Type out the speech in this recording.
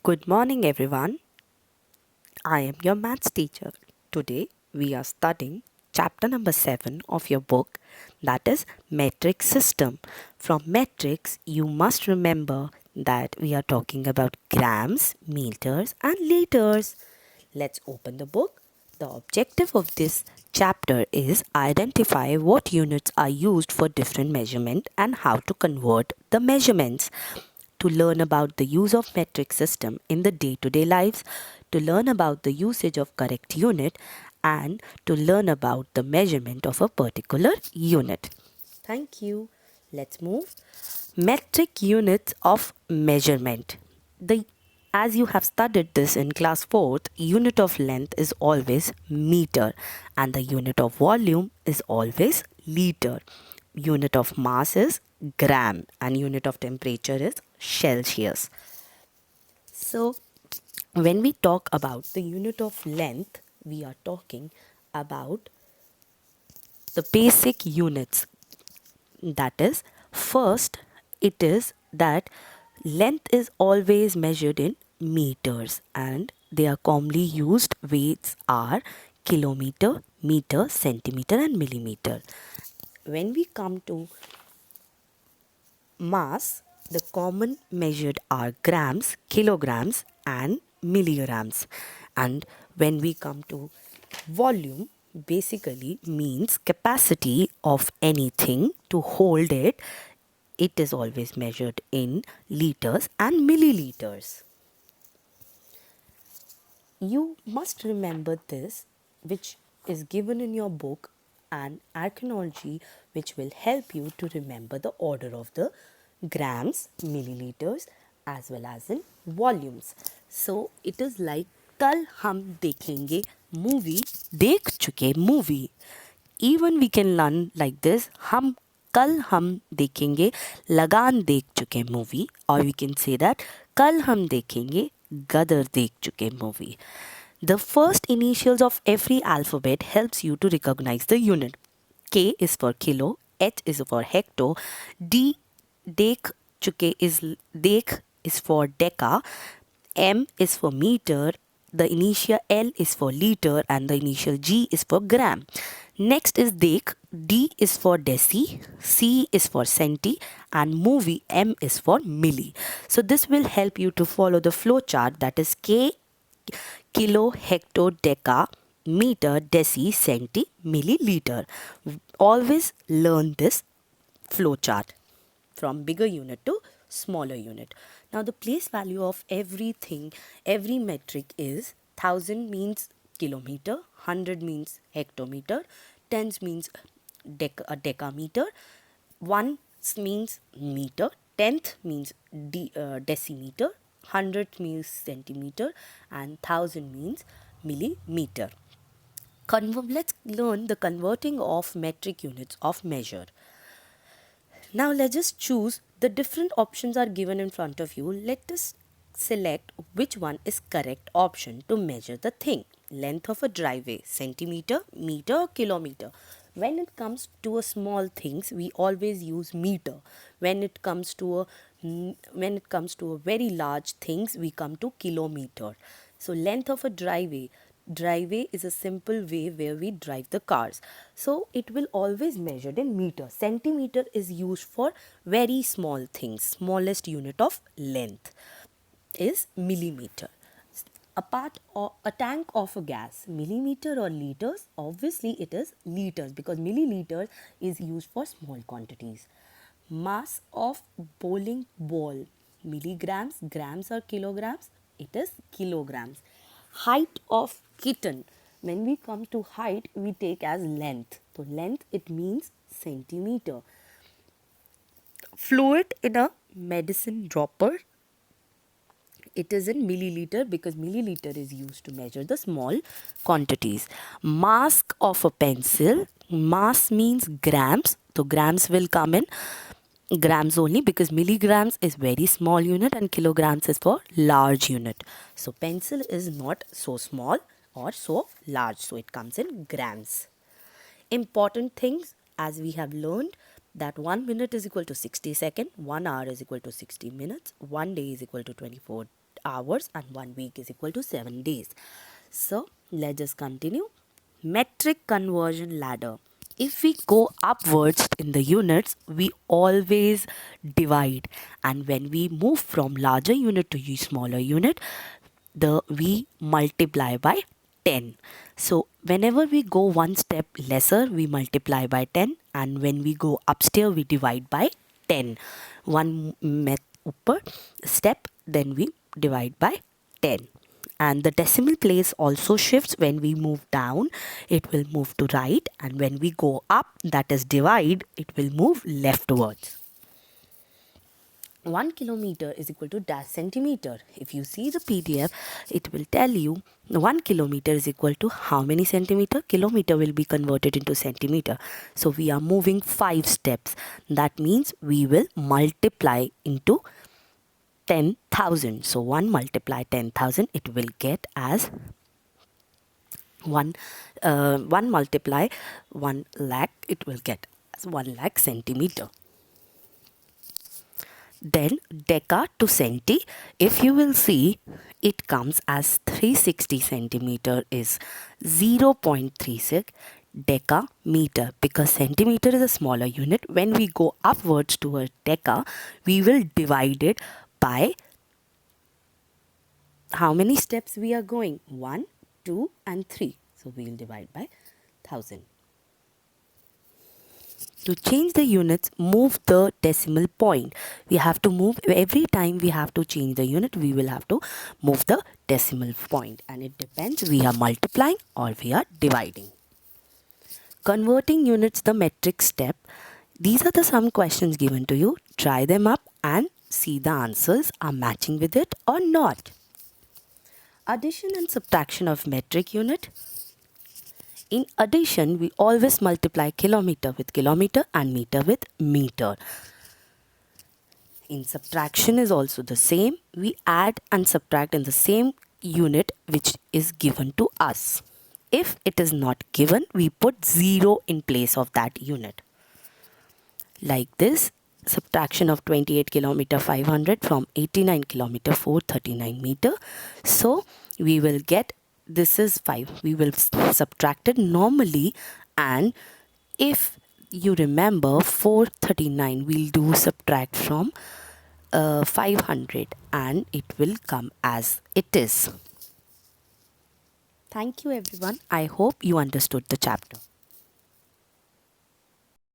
Good morning, everyone. I am your maths teacher. Today we are studying chapter number 7 of your book, that is metric system. From metrics, you must remember that we are talking about grams, meters, and liters. Let's open the book. The objective of this chapter is identify what units are used for different measurement and how to convert the measurements. To learn about the use of metric system in the day-to-day lives, to learn about the usage of correct unit, and to learn about the measurement of a particular unit. Thank you. Let's move. Metric units of measurement. The As you have studied this in class 4th, unit of length is always meter and the unit of volume is always liter. Unit of mass is gram and unit of temperature is Celsius. So when we talk about the unit of length, we are talking about the basic units. That is, first, it is that length is always measured in meters and they are commonly used weights are kilometer, meter, centimeter and millimeter. When we come to mass, the common measured are grams, kilograms and milligrams. And when we come to volume, basically means capacity of anything to hold it. It is always measured in liters and milliliters. You must remember this, which is given in your book, and archaeology, which will help you to remember the order of the grams, milliliters, as well as in volumes. So it is like कल हम देखेंगे movie देख चुके movie. Even we can learn like this. कल हम देखेंगे लगान देख चुके movie, or we can say that कल हम देखेंगे गदर देख चुके movie. The first initials of every alphabet helps you to recognize the unit. K is for kilo, H is for hecto, D देख चुके is देख is for deca, M is for meter, the initial L is for liter and the initial G is for gram. Next is dekh, D is for deci, C is for centi and movie M is for milli. So this will help you to follow the flow chart, that is K, kilo, hecto, deca, meter, deci, centi, milliliter. Always learn this flow chart from bigger unit to smaller unit. Now the place value of everything, every metric is 1000 means kilometer, 100 means hectometer, tens means decameter, one means meter, tenth means decimeter, 100 means centimeter and 1000 means millimeter. Let's learn the converting of metric units of measure. Now let's just choose. The different options are given in front of you. Let us select which one is correct option to measure the thing. Length of a driveway, centimeter, meter, kilometer. When it comes to a small things, we always use meter. When it comes to a very large things, we come to kilometer. So length of a driveway is a simple way where we drive the cars, so it will always measured in meter. Centimeter is used for very small things. Smallest unit of length is millimeter. A part or a tank of a gas, millimeter or liters? Obviously it is liters because milliliter is used for small quantities. Mass of bowling ball, milligrams, grams or kilograms? It is kilograms. Height of kitten, when we come to height we take as length, so length it means centimeter. Fluid in a medicine dropper, it is in milliliter because milliliter is used to measure the small quantities. Mass of a pencil, mass means grams, so grams will come in grams only because milligrams is very small unit and kilograms is for large unit. So pencil is not so small or so large, so it comes in grams. Important things, as we have learned, that 1 minute is equal to 60 seconds, 1 hour is equal to 60 minutes, 1 day is equal to 24 hours, and 1 week is equal to 7 days. So let's just continue. Metric conversion ladder. If we go upwards in the units, we always divide, and when we move from larger unit to smaller unit, we multiply by 10. So whenever we go one step lesser, we multiply by 10, and when we go upstairs, we divide by 10. One upper step, then we divide by 10. And the decimal place also shifts. When we move down, it will move to right, and when we go up, that is divide, it will move leftwards. 1 kilometer is equal to dash centimeter. If you see the PDF, it will tell you 1 kilometer is equal to how many centimeter? Kilometer will be converted into centimeter. So we are moving 5 steps. That means we will multiply into 10,000. So 1 multiply 10,000, it will get as 1 multiply 1 lakh, it will get as 1 lakh centimeter. Then deca to centi, if you will see, it comes as 360 centimeter is 0.36 deca meter, because centimeter is a smaller unit. When we go upwards towards deca, we will divide it by how many steps we are going? 1, 2 and 3. So we will divide by 1000. To change the units, move the decimal point. We have to move every time we have to change the unit, we will have to move the decimal point, and it depends we are multiplying or we are dividing. Converting units, the metric step. These are the some questions given to you. Try them up and see the answers are matching with it or not. Addition and subtraction of metric unit. In addition, we always multiply kilometer with kilometer and meter with meter. In subtraction is also the same. We add and subtract in the same unit which is given to us. If it is not given, we put 0 in place of that unit. Like this, subtraction of 28 kilometer 500 from 89 kilometer 439 meter. So we will get, this is 5. We will subtract it normally, and if you remember 439, we'll do subtract from 500 and it will come as it is. Thank you everyone. I hope you understood the chapter.